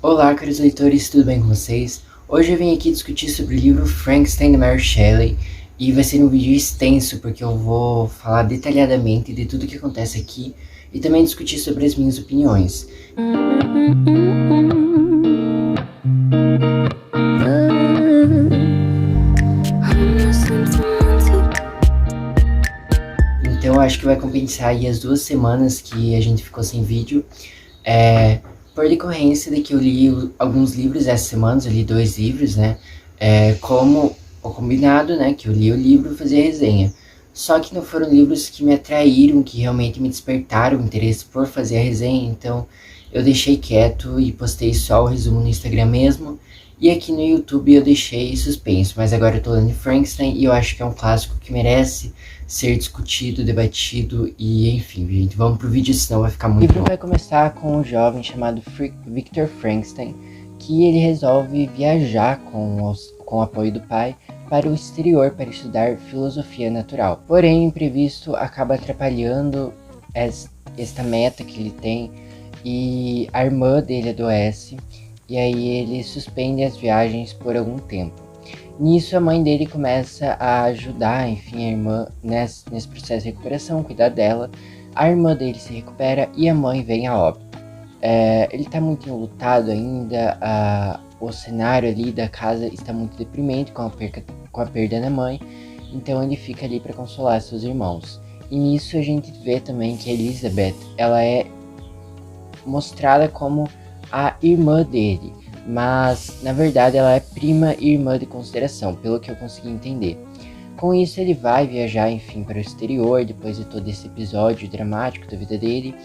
Olá, caros leitores, tudo bem com vocês? Hoje eu vim aqui discutir sobre o livro Frankenstein da Mary Shelley e vai ser um vídeo extenso porque eu vou falar detalhadamente de tudo que acontece aqui e também discutir sobre as minhas opiniões. Então eu acho que vai compensar aí as 2 semanas que a gente ficou sem vídeo. Por decorrência de que eu li alguns livros essa semana, eu li 2 livros, né? Como o combinado, né? Que eu li o livro e fazia resenha. Só que não foram livros que me atraíram, que realmente me despertaram o interesse por fazer a resenha, então eu deixei quieto e postei só o resumo no Instagram mesmo. E aqui no YouTube eu deixei suspenso, mas agora eu tô lendo Frankenstein e eu acho que é um clássico que merece ser discutido, debatido e enfim, gente, vamos pro vídeo, senão vai ficar muito longo. O livro vai começar com um jovem chamado Victor Frankenstein, que ele resolve viajar com o apoio do pai para o exterior para estudar filosofia natural. Porém, o imprevisto acaba atrapalhando esta meta que ele tem e a irmã dele adoece e aí ele suspende as viagens por algum tempo. Nisso, a mãe dele começa a ajudar, enfim, a irmã nesse processo de recuperação, cuidar dela. A irmã dele se recupera e a mãe vem a óbito. Ele tá muito enlutado ainda, o cenário ali da casa está muito deprimente com a perda da mãe, então ele fica ali para consolar seus irmãos. E nisso a gente vê também que a Elizabeth, ela é mostrada como a irmã dele, mas na verdade ela é prima e irmã de consideração, pelo que eu consegui entender. Com isso ele vai viajar, enfim, para o exterior, depois de todo esse episódio dramático da vida dele,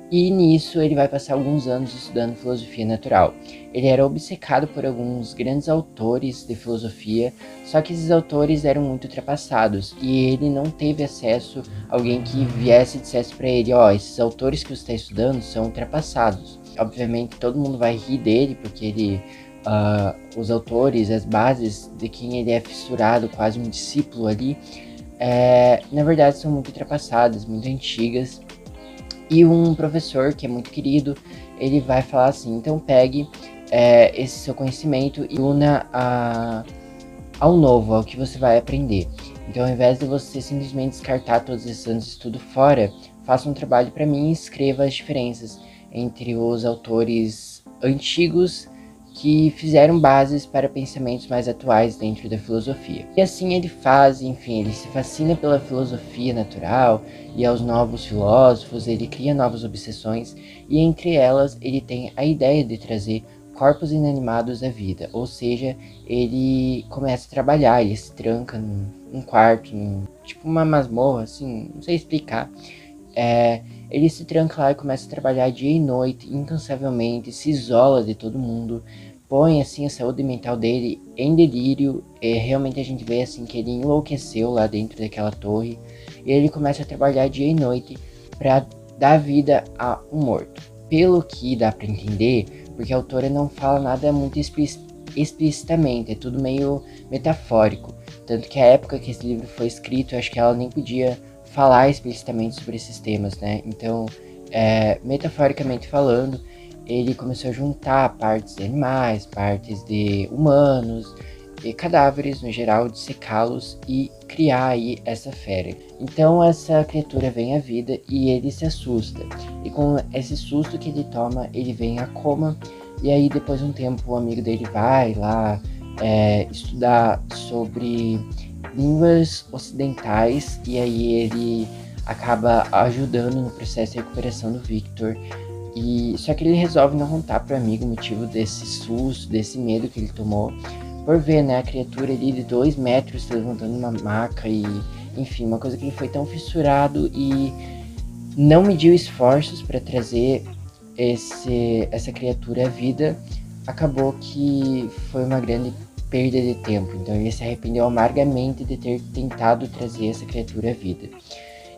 e nisso ele vai passar alguns anos estudando filosofia natural. Ele era obcecado por alguns grandes autores de filosofia, só que esses autores eram muito ultrapassados, e ele não teve acesso a alguém que viesse e dissesse para ele, esses autores que você está estudando são ultrapassados. Obviamente todo mundo vai rir dele, porque ele, os autores, as bases de quem ele é fissurado, quase um discípulo ali, na verdade são muito ultrapassadas, muito antigas. E um professor que é muito querido, ele vai falar assim, então pegue esse seu conhecimento e una ao novo, ao que você vai aprender. Então ao invés de você simplesmente descartar todos esses anos de estudo fora, faça um trabalho para mim e escreva as diferenças entre os autores antigos que fizeram bases para pensamentos mais atuais dentro da filosofia. E assim ele faz, enfim, ele se fascina pela filosofia natural e aos novos filósofos, ele cria novas obsessões e entre elas ele tem a ideia de trazer corpos inanimados à vida, ou seja, ele começa a trabalhar, ele se tranca num quarto, tipo uma masmorra, assim, não sei explicar. Ele se tranca lá e começa a trabalhar dia e noite, incansavelmente, se isola de todo mundo, põe assim a saúde mental dele em delírio, realmente a gente vê assim que ele enlouqueceu lá dentro daquela torre, e ele começa a trabalhar dia e noite para dar vida a um morto. Pelo que dá para entender, porque a autora não fala nada muito explicitamente, é tudo meio metafórico, tanto que a época que esse livro foi escrito, eu acho que ela nem podia falar explicitamente sobre esses temas, né? Então, metaforicamente falando, ele começou a juntar partes de animais, partes de humanos e cadáveres no geral, dissecá-los e criar aí essa fera. Então essa criatura vem à vida e ele se assusta. E com esse susto que ele toma, ele vem a coma. E aí depois de um tempo o amigo dele vai lá estudar sobre línguas ocidentais e aí ele acaba ajudando no processo de recuperação do Victor. Só que ele resolve não contar pro amigo o motivo desse susto, desse medo que ele tomou, por ver, né, a criatura ali de 2 metros se levantando uma maca e, enfim, uma coisa que ele foi tão fissurado e não mediu esforços para trazer essa criatura à vida, acabou que foi uma grande perda de tempo. Então ele se arrependeu amargamente de ter tentado trazer essa criatura à vida.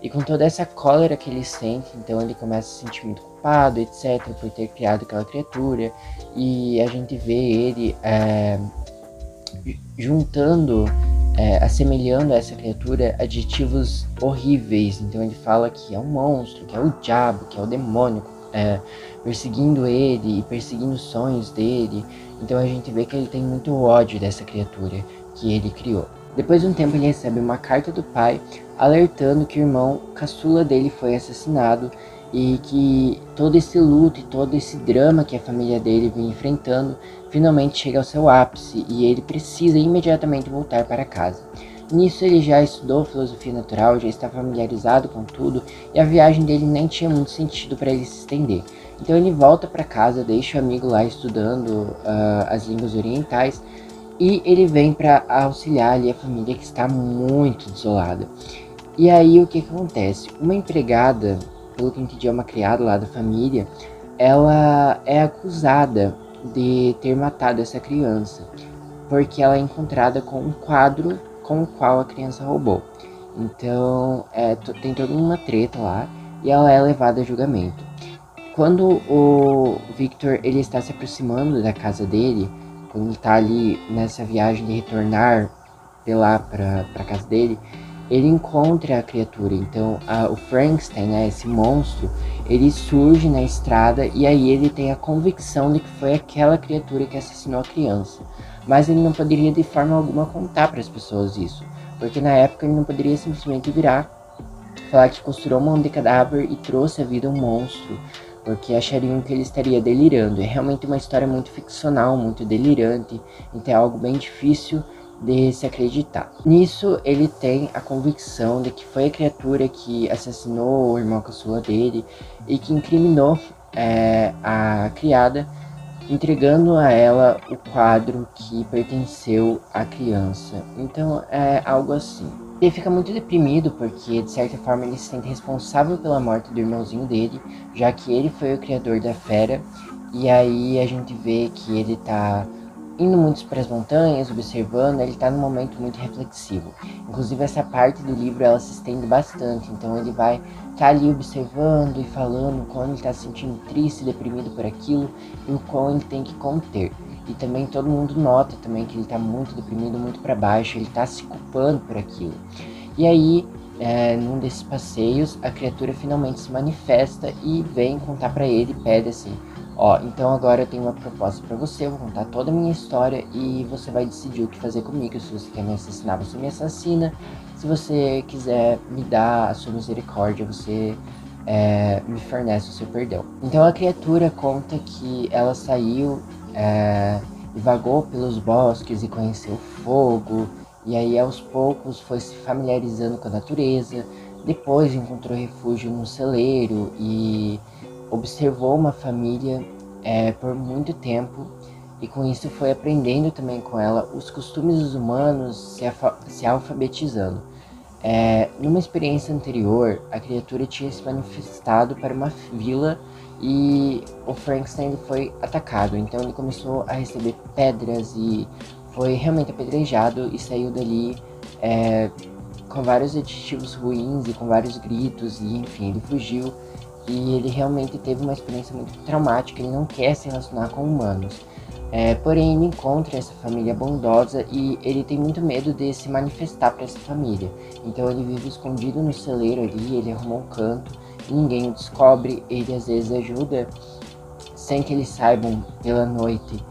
E com toda essa cólera que ele sente, então ele começa a se sentir muito culpado, etc, por ter criado aquela criatura. E a gente vê ele juntando, assemelhando a essa criatura adjetivos horríveis. Então ele fala que é um monstro, que é o diabo, que é o demônio, perseguindo ele e perseguindo os sonhos dele. Então a gente vê que ele tem muito ódio dessa criatura que ele criou. Depois de um tempo ele recebe uma carta do pai alertando que o irmão caçula dele foi assassinado e que todo esse luto e todo esse drama que a família dele vem enfrentando finalmente chega ao seu ápice e ele precisa imediatamente voltar para casa. Nisso ele já estudou filosofia natural, já está familiarizado com tudo e a viagem dele nem tinha muito sentido para ele se estender. Então ele volta para casa, deixa o amigo lá estudando as línguas orientais e ele vem para auxiliar ali a família que está muito desolada. E aí o que acontece? Uma empregada, pelo que eu entendi é uma criada lá da família, ela é acusada de ter matado essa criança, porque ela é encontrada com um quadro com o qual a criança roubou. Então tem toda uma treta lá e ela é levada a julgamento. Quando o Victor ele está se aproximando da casa dele, quando ele está ali nessa viagem de retornar de lá para casa dele, ele encontra a criatura. Então o Frankenstein, né, esse monstro, ele surge na estrada e aí ele tem a convicção de que foi aquela criatura que assassinou a criança. Mas ele não poderia de forma alguma contar para as pessoas isso, porque na época ele não poderia simplesmente virar, falar que costurou uma mão de cadáver e trouxe à vida um monstro, porque achariam que ele estaria delirando. É realmente uma história muito ficcional, muito delirante, então é algo bem difícil de se acreditar. Nisso ele tem a convicção de que foi a criatura que assassinou o irmão caçula dele e que incriminou a criada, entregando a ela o quadro que pertenceu à criança. Então é algo assim. Ele fica muito deprimido porque, de certa forma, ele se sente responsável pela morte do irmãozinho dele, já que ele foi o criador da fera. E aí a gente vê que ele tá indo muito para as montanhas, observando, ele tá num momento muito reflexivo. Inclusive essa parte do livro ela se estende bastante, então ele vai tá ali observando e falando quando ele tá se sentindo triste, deprimido por aquilo e o quão ele tem que conter. E também todo mundo nota também que ele tá muito deprimido, muito para baixo, ele tá se culpando por aquilo. E aí, num desses passeios, a criatura finalmente se manifesta e vem contar para ele, pede assim: ó, então agora eu tenho uma proposta para você, eu vou contar toda a minha história e você vai decidir o que fazer comigo. Se você quer me assassinar, você me assassina. Se você quiser me dar a sua misericórdia, você me fornece o seu perdão. Então a criatura conta que ela saiu e vagou pelos bosques e conheceu fogo, e aí aos poucos foi se familiarizando com a natureza. Depois encontrou refúgio num celeiro e observou uma família por muito tempo, e com isso foi aprendendo também com ela os costumes dos humanos, se alfabetizando. Numa experiência anterior, a criatura tinha se manifestado para uma vila e o Frankenstein foi atacado, então ele começou a receber pedras e foi realmente apedrejado e saiu dali com vários adjetivos ruins e com vários gritos, e enfim, ele fugiu. E ele realmente teve uma experiência muito traumática, ele não quer se relacionar com humanos. Porém, ele encontra essa família bondosa e ele tem muito medo de se manifestar para essa família. Então ele vive escondido no celeiro ali, ele arruma um canto, ninguém o descobre, ele às vezes ajuda, sem que eles saibam, pela noite,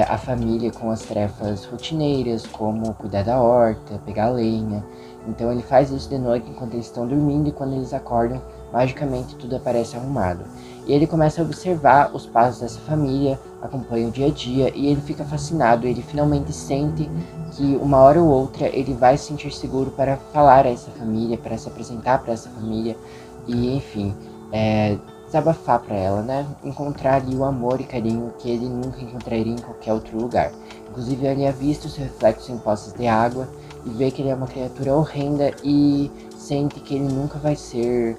a família com as tarefas rotineiras, como cuidar da horta, pegar lenha. Então ele faz isso de noite enquanto eles estão dormindo, e quando eles acordam, magicamente tudo aparece arrumado. E ele começa a observar os passos dessa família, acompanha o dia a dia e ele fica fascinado. Ele finalmente sente que uma hora ou outra ele vai se sentir seguro para falar a essa família, para se apresentar para essa família e, enfim, desabafar para ela, né? Encontrar ali o amor e carinho que ele nunca encontraria em qualquer outro lugar. Inclusive ele avista o seu reflexo em poças de água e vê que ele é uma criatura horrenda e sente que ele nunca vai ser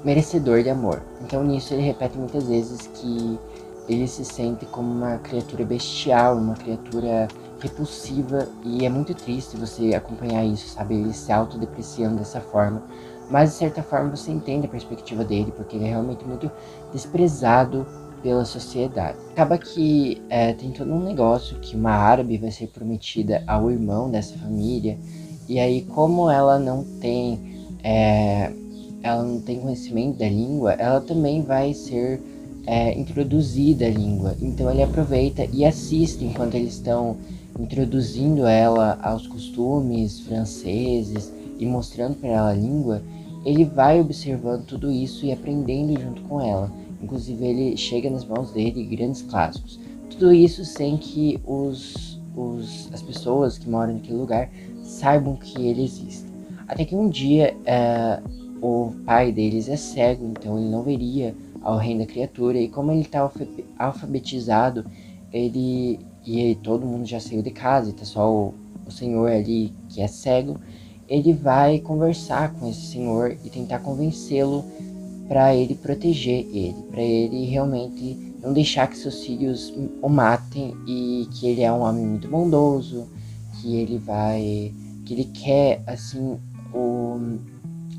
merecedor de amor. Então nisso ele repete muitas vezes que ele se sente como uma criatura bestial, uma criatura repulsiva, e é muito triste você acompanhar isso, sabe? Ele se autodepreciando dessa forma, mas de certa forma você entende a perspectiva dele, porque ele é realmente muito desprezado pela sociedade. Acaba que tem todo um negócio que uma árabe vai ser prometida ao irmão dessa família, e aí como ela não tem ela não tem conhecimento da língua, ela também vai ser introduzida à língua. Então ele aproveita e assiste enquanto eles estão introduzindo ela aos costumes franceses e mostrando para ela a língua. Ele vai observando tudo isso e aprendendo junto com ela. Inclusive ele chega nas mãos dele grandes clássicos. Tudo isso sem que as pessoas que moram naquele lugar saibam que ele existe. Até que um dia o pai deles é cego, então ele não veria a horrenda criatura, e como ele está alfabetizado, todo mundo já saiu de casa, e tá só o senhor ali que é cego, ele vai conversar com esse senhor e tentar convencê-lo para ele proteger ele, para ele realmente não deixar que seus filhos o matem, e que ele é um homem muito bondoso, que ele quer assim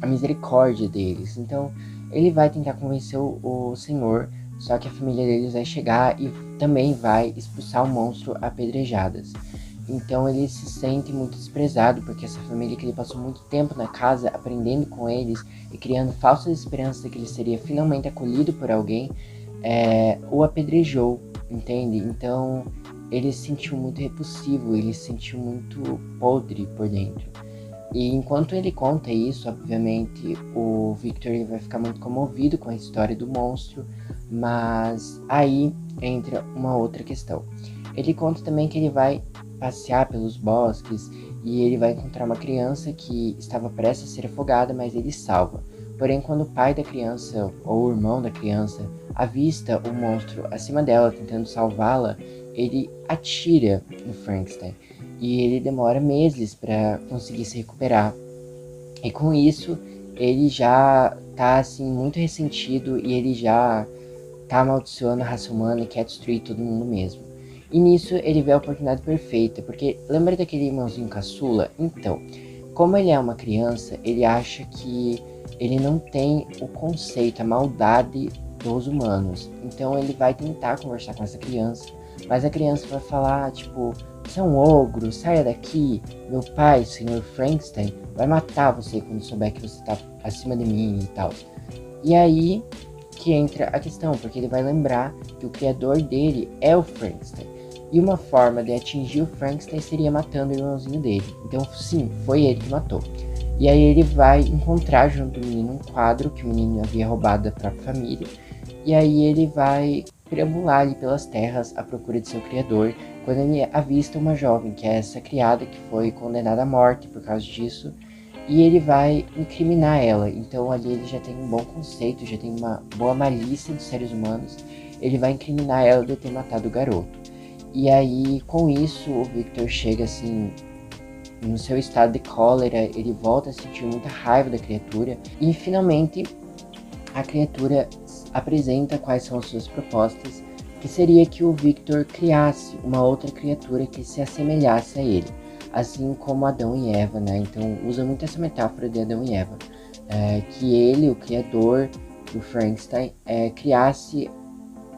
a misericórdia deles. Então ele vai tentar convencer o senhor, só que a família deles vai chegar e também vai expulsar o monstro a pedrejadas. Então ele se sente muito desprezado, porque essa família que ele passou muito tempo na casa aprendendo com eles e criando falsas esperanças de que ele seria finalmente acolhido por alguém, o apedrejou, entende? Então ele se sentiu muito repulsivo, ele se sentiu muito podre por dentro. E enquanto ele conta isso, obviamente, o Victor ele vai ficar muito comovido com a história do monstro, mas aí entra uma outra questão. Ele conta também que ele vai passear pelos bosques e ele vai encontrar uma criança que estava prestes a ser afogada, mas ele salva. Porém, quando o pai da criança ou o irmão da criança avista o monstro acima dela tentando salvá-la, ele atira no Frankenstein. E ele demora meses para conseguir se recuperar. E com isso, ele já tá assim muito ressentido e ele já tá amaldiçoando a raça humana e quer destruir todo mundo mesmo. E nisso ele vê a oportunidade perfeita, porque lembra daquele irmãozinho caçula? Então, como ele é uma criança, ele acha que ele não tem o conceito, a maldade dos humanos. Então ele vai tentar conversar com essa criança, mas a criança vai falar, tipo, você é um ogro, saia daqui, meu pai, o Sr. Frankenstein, vai matar você quando souber que você tá acima de mim e tal. E aí que entra a questão, porque ele vai lembrar que o criador dele é o Frankenstein. E uma forma de atingir o Frankenstein seria matando o irmãozinho dele. Então sim, foi ele que matou. E aí ele vai encontrar junto do menino um quadro que o menino havia roubado da própria família. E aí ele vai perambular ali pelas terras à procura de seu criador, quando ele avista uma jovem, que é essa criada que foi condenada à morte por causa disso, e ele vai incriminar ela. Então ali ele já tem um bom conceito, já tem uma boa malícia dos seres humanos, ele vai incriminar ela de ter matado o garoto. E aí com isso o Victor chega assim no seu estado de cólera, ele volta a sentir muita raiva da criatura, e finalmente a criatura apresenta quais são as suas propostas, que seria que o Victor criasse uma outra criatura que se assemelhasse a ele, assim como Adão e Eva, né? Então usa muito essa metáfora de Adão e Eva, que ele, o criador do Frankenstein, criasse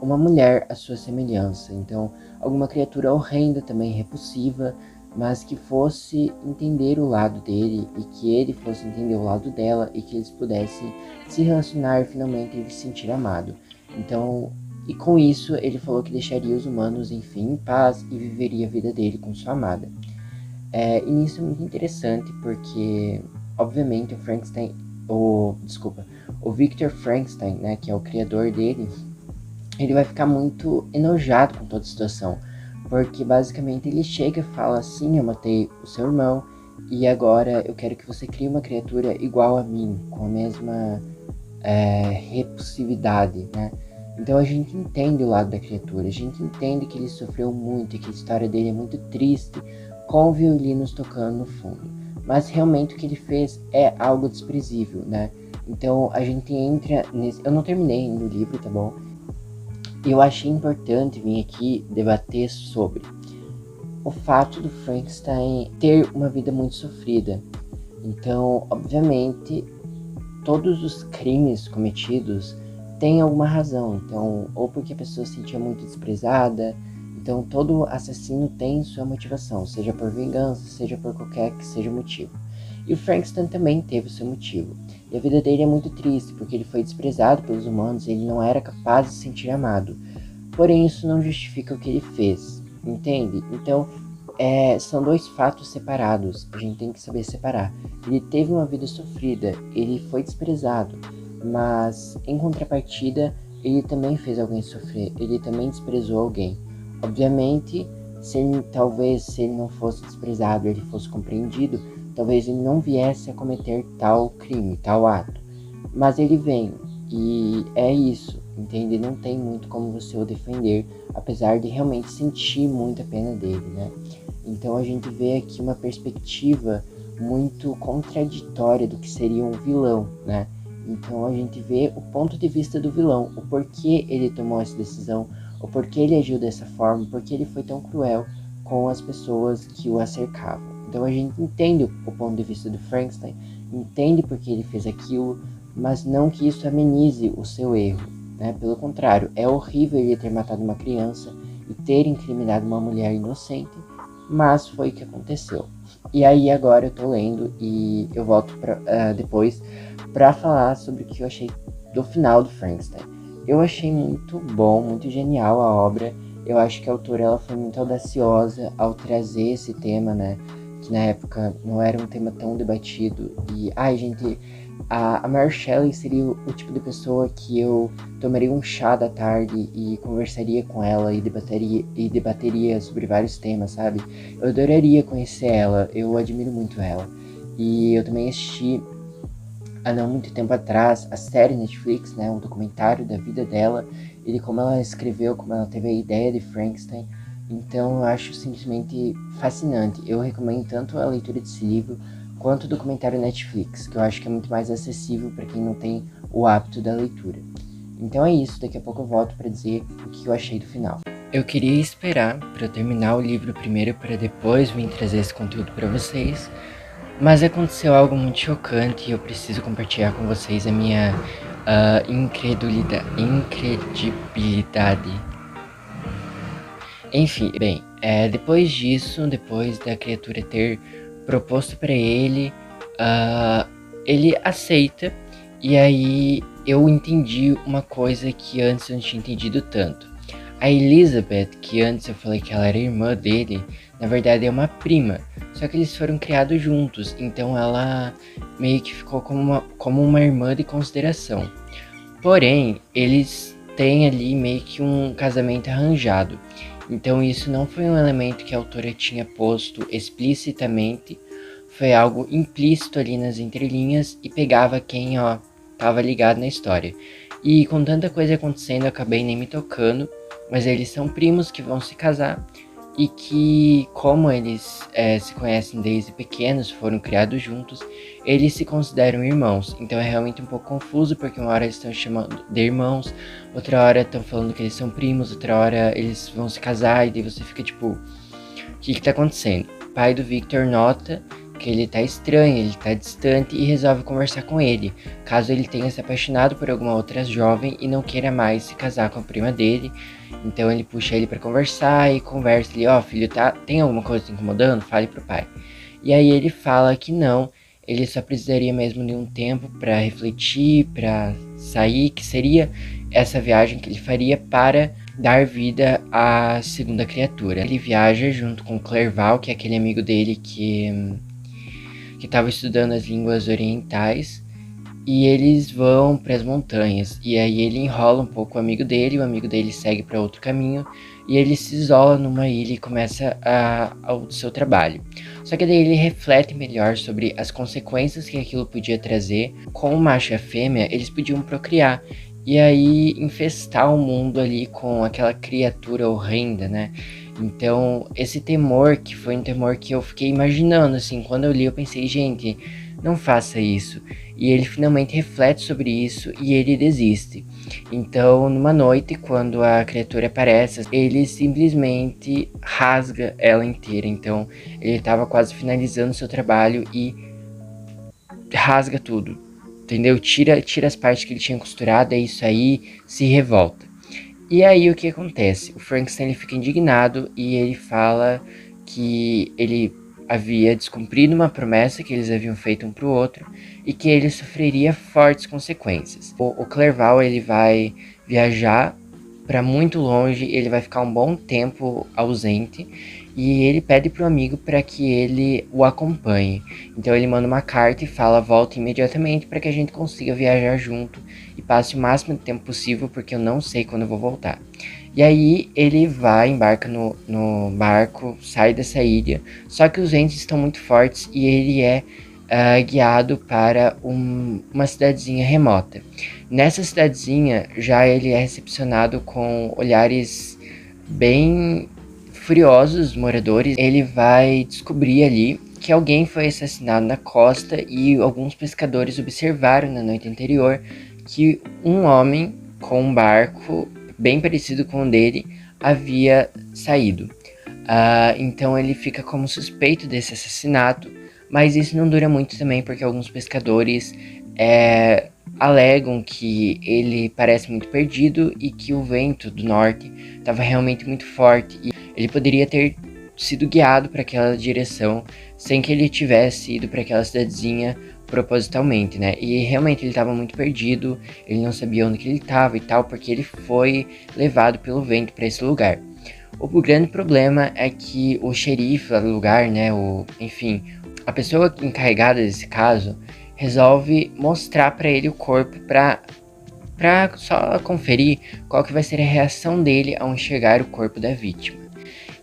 uma mulher à sua semelhança. Então alguma criatura horrenda também, repulsiva, mas que fosse entender o lado dele e que ele fosse entender o lado dela, e que eles pudessem se relacionar e finalmente ele se sentir amado. Então, e com isso ele falou que deixaria os humanos, enfim, em paz e viveria a vida dele com sua amada. E nisso é muito interessante porque, obviamente, o Victor Frankenstein, né, que é o criador dele, ele vai ficar muito enojado com toda a situação, porque basicamente ele chega e fala assim: eu matei o seu irmão e agora eu quero que você crie uma criatura igual a mim, com a mesma repulsividade, né? Então a gente entende o lado da criatura, a gente entende que ele sofreu muito e que a história dele é muito triste, com violinos tocando no fundo. Mas realmente o que ele fez é algo desprezível, né? Então a gente entra nesse... Eu não terminei ainda o livro, tá bom? Eu achei importante vir aqui debater sobre o fato do Frankenstein ter uma vida muito sofrida. Então, obviamente, todos os crimes cometidos têm alguma razão. Então, ou porque a pessoa se sentia muito desprezada. Então, todo assassino tem sua motivação, seja por vingança, seja por qualquer que seja o motivo. E o Frankenstein também teve o seu motivo. E a vida dele é muito triste, porque ele foi desprezado pelos humanos e ele não era capaz de se sentir amado. Porém, isso não justifica o que ele fez, entende? Então, são dois fatos separados, a gente tem que saber separar. Ele teve uma vida sofrida, ele foi desprezado, mas em contrapartida, ele também fez alguém sofrer, ele também desprezou alguém. Obviamente, talvez se ele não fosse desprezado, ele fosse compreendido, talvez ele não viesse a cometer tal crime, tal ato. Mas ele vem, e é isso, entende? Não tem muito como você o defender, apesar de realmente sentir muita pena dele, né? Então a gente vê aqui uma perspectiva muito contraditória do que seria um vilão, né? Então a gente vê o ponto de vista do vilão, o porquê ele tomou essa decisão, o porquê ele agiu dessa forma, porque ele foi tão cruel com as pessoas que o acercavam. Então a gente entende o ponto de vista do Frankenstein, entende porque ele fez aquilo, mas não que isso amenize o seu erro, né? Pelo contrário, é horrível ele ter matado uma criança e ter incriminado uma mulher inocente, mas foi o que aconteceu. E aí agora eu tô lendo e eu volto depois para falar sobre o que eu achei do final do Frankenstein. Eu achei muito bom, muito genial a obra. Eu acho que a autora ela foi muito audaciosa ao trazer esse tema, né? Que na época não era um tema tão debatido. E, gente, a Mary Shelley seria o tipo de pessoa que eu tomaria um chá da tarde e conversaria com ela e debateria sobre vários temas, sabe? Eu adoraria conhecer ela, eu admiro muito ela. E eu também assisti há não muito tempo atrás a série Netflix, né, um documentário da vida dela e de como ela escreveu, como ela teve a ideia de Frankenstein. Então eu acho simplesmente fascinante. Eu recomendo tanto a leitura desse livro quanto o documentário Netflix, que eu acho que é muito mais acessível para quem não tem o hábito da leitura. Então é isso, daqui a pouco eu volto para dizer o que eu achei do final. Eu queria esperar para eu terminar o livro primeiro para depois vir trazer esse conteúdo para vocês, mas aconteceu algo muito chocante e eu preciso compartilhar com vocês a minha incredibilidade. Enfim, bem, depois disso, depois da criatura ter proposto para ele, ele aceita, e aí eu entendi uma coisa que antes eu não tinha entendido tanto. A Elizabeth, que antes eu falei que ela era irmã dele, na verdade é uma prima, só que eles foram criados juntos, então ela meio que ficou como uma irmã de consideração. Porém, eles têm ali meio que um casamento arranjado. Então isso não foi um elemento que a autora tinha posto explicitamente, foi algo implícito ali nas entrelinhas e pegava quem tava ligado na história. E com tanta coisa acontecendo eu acabei nem me tocando, mas eles são primos que vão se casar e que, como eles se conhecem desde pequenos, foram criados juntos, eles se consideram irmãos. Então é realmente um pouco confuso, porque uma hora eles estão chamando de irmãos, outra hora estão falando que eles são primos, outra hora eles vão se casar, e daí você fica tipo, o que tá acontecendo? O pai do Victor nota que ele tá estranho, ele tá distante e resolve conversar com ele, caso ele tenha se apaixonado por alguma outra jovem e não queira mais se casar com a prima dele. Então ele puxa ele para conversar e conversa ele, filho, tem alguma coisa te incomodando? Fale pro pai. E aí ele fala que não, ele só precisaria mesmo de um tempo para refletir, para sair, que seria essa viagem que ele faria para dar vida à segunda criatura. Ele viaja junto com Clerval, que é aquele amigo dele que estava estudando as línguas orientais, e eles vão para as montanhas. E aí ele enrola um pouco o amigo dele segue para outro caminho, e ele se isola numa ilha e começa o seu trabalho. Só que daí ele reflete melhor sobre as consequências que aquilo podia trazer. Com o macho e a fêmea, eles podiam procriar, e aí infestar o mundo ali com aquela criatura horrenda, né? Então, esse temor, que foi um temor que eu fiquei imaginando, assim, quando eu li eu pensei, gente, não faça isso. E ele finalmente reflete sobre isso e ele desiste. Então, numa noite, quando a criatura aparece, ele simplesmente rasga ela inteira. Então, ele estava quase finalizando seu trabalho e rasga tudo, entendeu? Tira as partes que ele tinha costurado, é isso aí, se revolta. E aí o que acontece? O Frankenstein ele fica indignado e ele fala que ele havia descumprido uma promessa que eles haviam feito um para o outro e que ele sofreria fortes consequências. O Clerval ele vai viajar para muito longe, ele vai ficar um bom tempo ausente e ele pede para o amigo para que ele o acompanhe. Então ele manda uma carta e fala: volte imediatamente para que a gente consiga viajar junto e passe o máximo de tempo possível, porque eu não sei quando eu vou voltar. E aí ele embarca no barco, sai dessa ilha, só que os ventos estão muito fortes e ele é guiado para uma cidadezinha remota. Nessa cidadezinha já ele é recepcionado com olhares bem furiosos dos moradores. Ele vai descobrir ali que alguém foi assassinado na costa e alguns pescadores observaram na noite anterior que um homem com um barco bem parecido com o dele havia saído. Então ele fica como suspeito desse assassinato, mas isso não dura muito também, porque alguns pescadores alegam que ele parece muito perdido e que o vento do norte estava realmente muito forte e ele poderia ter sido guiado para aquela direção sem que ele tivesse ido para aquela cidadezinha propositalmente, né? E realmente ele estava muito perdido, ele não sabia onde que ele estava e tal, porque ele foi levado pelo vento para esse lugar. O grande problema é que o xerife lá do lugar, né, enfim, a pessoa encarregada desse caso resolve mostrar para ele o corpo para só conferir qual que vai ser a reação dele ao enxergar o corpo da vítima.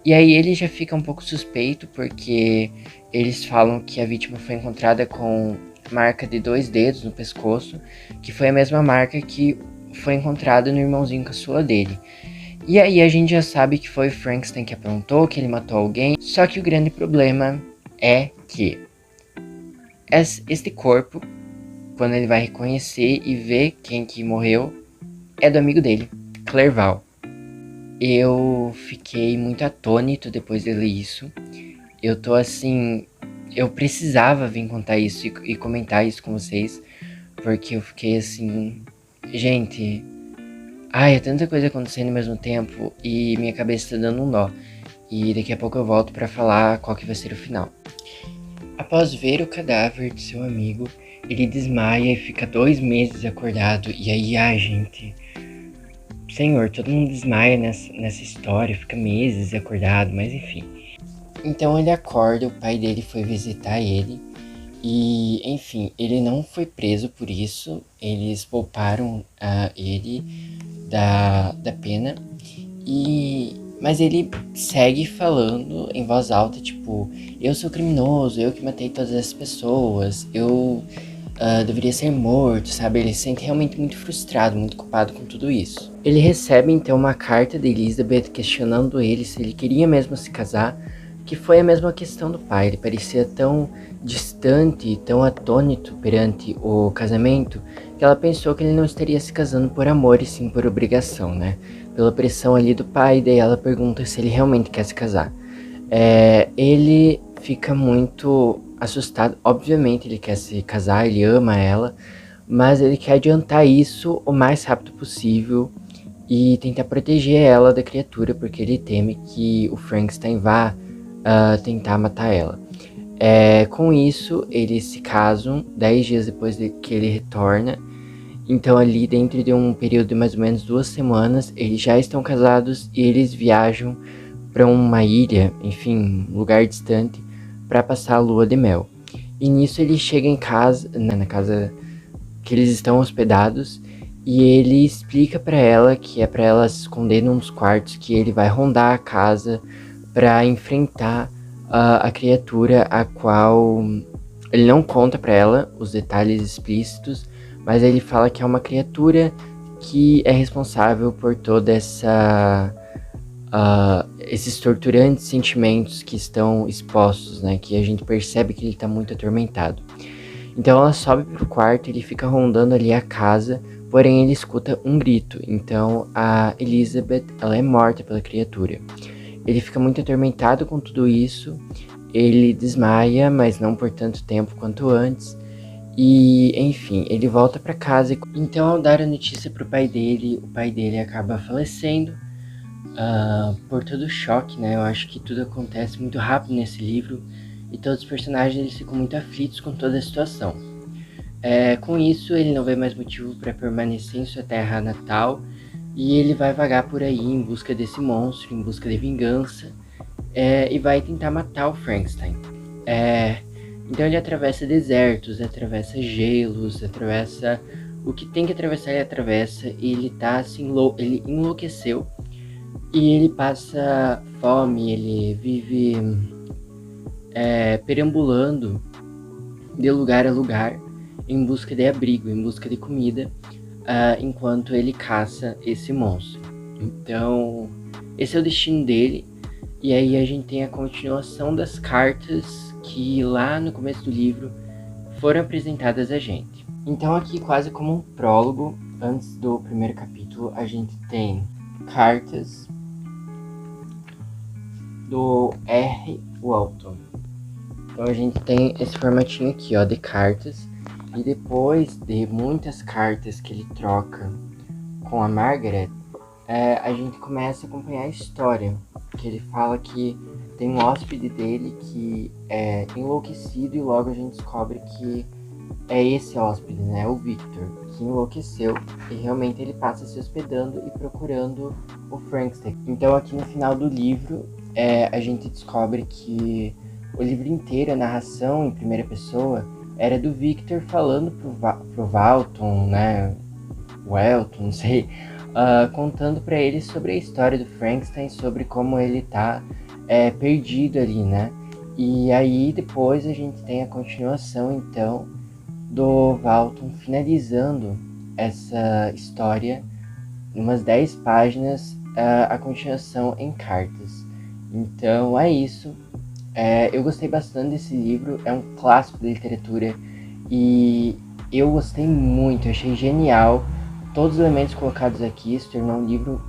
E aí ele já fica um pouco suspeito, porque eles falam que a vítima foi encontrada com marca de 2 dedos no pescoço, que foi a mesma marca que foi encontrada no irmãozinho caçula dele. E aí a gente já sabe que foi o Frankenstein que aprontou, que ele matou alguém. Só que o grande problema é que este corpo, quando ele vai reconhecer e ver quem que morreu, é do amigo dele, Clerval. Eu fiquei muito atônito depois de ler isso. Eu tô assim... Eu precisava vir contar isso e comentar isso com vocês, porque eu fiquei assim... Gente... Ai, é tanta coisa acontecendo ao mesmo tempo e minha cabeça tá dando um nó. E daqui a pouco eu volto pra falar qual que vai ser o final. Após ver o cadáver de seu amigo, ele desmaia e fica 2 meses acordado. E aí, ai, gente... Senhor, todo mundo desmaia nessa história, fica meses acordado, mas enfim. Então ele acorda, o pai dele foi visitar ele. E, enfim, ele não foi preso por isso. Eles pouparam ele da pena. Mas ele segue falando em voz alta, tipo... Eu sou criminoso, eu que matei todas essas pessoas, eu deveria ser morto, sabe? Ele se sente realmente muito frustrado, muito culpado com tudo isso. Ele recebe então uma carta de Elizabeth questionando ele se ele queria mesmo se casar, que foi a mesma questão do pai. Ele parecia tão distante, tão atônito perante o casamento, que ela pensou que ele não estaria se casando por amor e sim por obrigação, né? Pela pressão ali do pai, daí ela pergunta se ele realmente quer se casar. Ele fica muito assustado. Obviamente ele quer se casar, ele ama ela, mas ele quer adiantar isso o mais rápido possível e tentar proteger ela da criatura, porque ele teme que o Frankenstein vá tentar matar ela. Com isso, eles se casam 10 dias depois de que ele retorna. Então ali dentro de um período de mais ou menos 2 semanas, eles já estão casados e eles viajam para uma ilha, enfim, um lugar distante, para passar a lua de mel. E nisso ele chega em casa, na casa que eles estão hospedados, e ele explica para ela que é para ela se esconder num dos quartos, que ele vai rondar a casa para enfrentar a criatura, a qual ele não conta para ela os detalhes explícitos, mas ele fala que é uma criatura que é responsável por toda esses torturantes sentimentos que estão expostos, né? Que a gente percebe que ele está muito atormentado. Então ela sobe pro quarto, ele fica rondando ali a casa, porém ele escuta um grito. Então a Elizabeth, ela é morta pela criatura. Ele fica muito atormentado com tudo isso, ele desmaia, mas não por tanto tempo quanto antes. E, enfim, ele volta para casa. Então, ao dar a notícia pro pai dele, o pai dele acaba falecendo por todo o choque, né? Eu acho que tudo acontece muito rápido nesse livro. e todos os personagens eles ficam muito aflitos com toda a situação. Com isso, ele não vê mais motivo para permanecer em sua terra natal e ele vai vagar por aí em busca desse monstro, em busca de vingança, e vai tentar matar o Frankenstein. Então ele atravessa desertos, atravessa gelos, atravessa o que tem que atravessar, ele atravessa, e ele tá assim, ele enlouqueceu e ele passa fome, ele vive perambulando de lugar a lugar em busca de abrigo, em busca de comida, enquanto ele caça esse monstro. Então, esse é o destino dele. E aí a gente tem a continuação das cartas que lá no começo do livro foram apresentadas a gente. Então aqui, quase como um prólogo, antes do primeiro capítulo, a gente tem cartas do R. Walton. Então a gente tem esse formatinho aqui, ó, de cartas. E depois de muitas cartas que ele troca com a Margaret, a gente começa a acompanhar a história. Que ele fala que tem um hóspede dele que é enlouquecido e logo a gente descobre que é esse hóspede, né? O Victor, que enlouqueceu e realmente ele passa se hospedando e procurando o Frankenstein. Então aqui no final do livro a gente descobre que o livro inteiro, a narração em primeira pessoa, era do Victor falando pro Walton, né? Welton, não sei, contando para ele sobre a história do Frankenstein, sobre como ele tá perdido ali, né? E aí depois a gente tem a continuação, então, do Walton finalizando essa história, umas 10 páginas, a continuação em cartas. Então é isso. Eu gostei bastante desse livro, é um clássico da literatura e eu gostei muito, eu achei genial todos os elementos colocados aqui. Se tornou um livro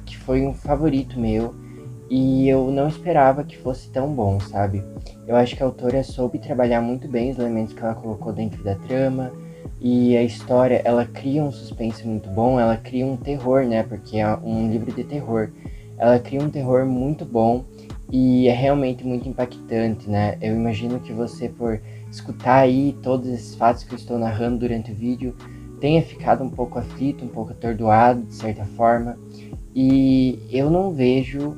que foi um favorito meu e eu não esperava que fosse tão bom, sabe? Eu acho que a autora soube trabalhar muito bem os elementos que ela colocou dentro da trama e a história, ela cria um suspense muito bom, ela cria um terror, né? Porque é um livro de terror. Ela cria um terror muito bom e é realmente muito impactante, né? Eu imagino que você, por escutar aí todos esses fatos que eu estou narrando durante o vídeo, tenha ficado um pouco aflito, um pouco atordoado, de certa forma. E eu não vejo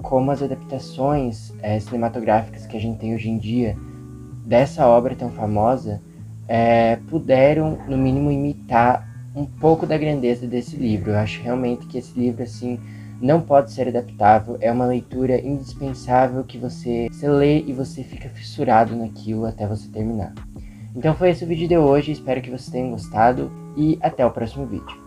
como as adaptações cinematográficas que a gente tem hoje em dia dessa obra tão famosa puderam, no mínimo, imitar um pouco da grandeza desse livro. Eu acho realmente que esse livro, assim, não pode ser adaptável, é uma leitura indispensável que você lê e você fica fissurado naquilo até você terminar. Então foi esse o vídeo de hoje, espero que vocês tenham gostado e até o próximo vídeo.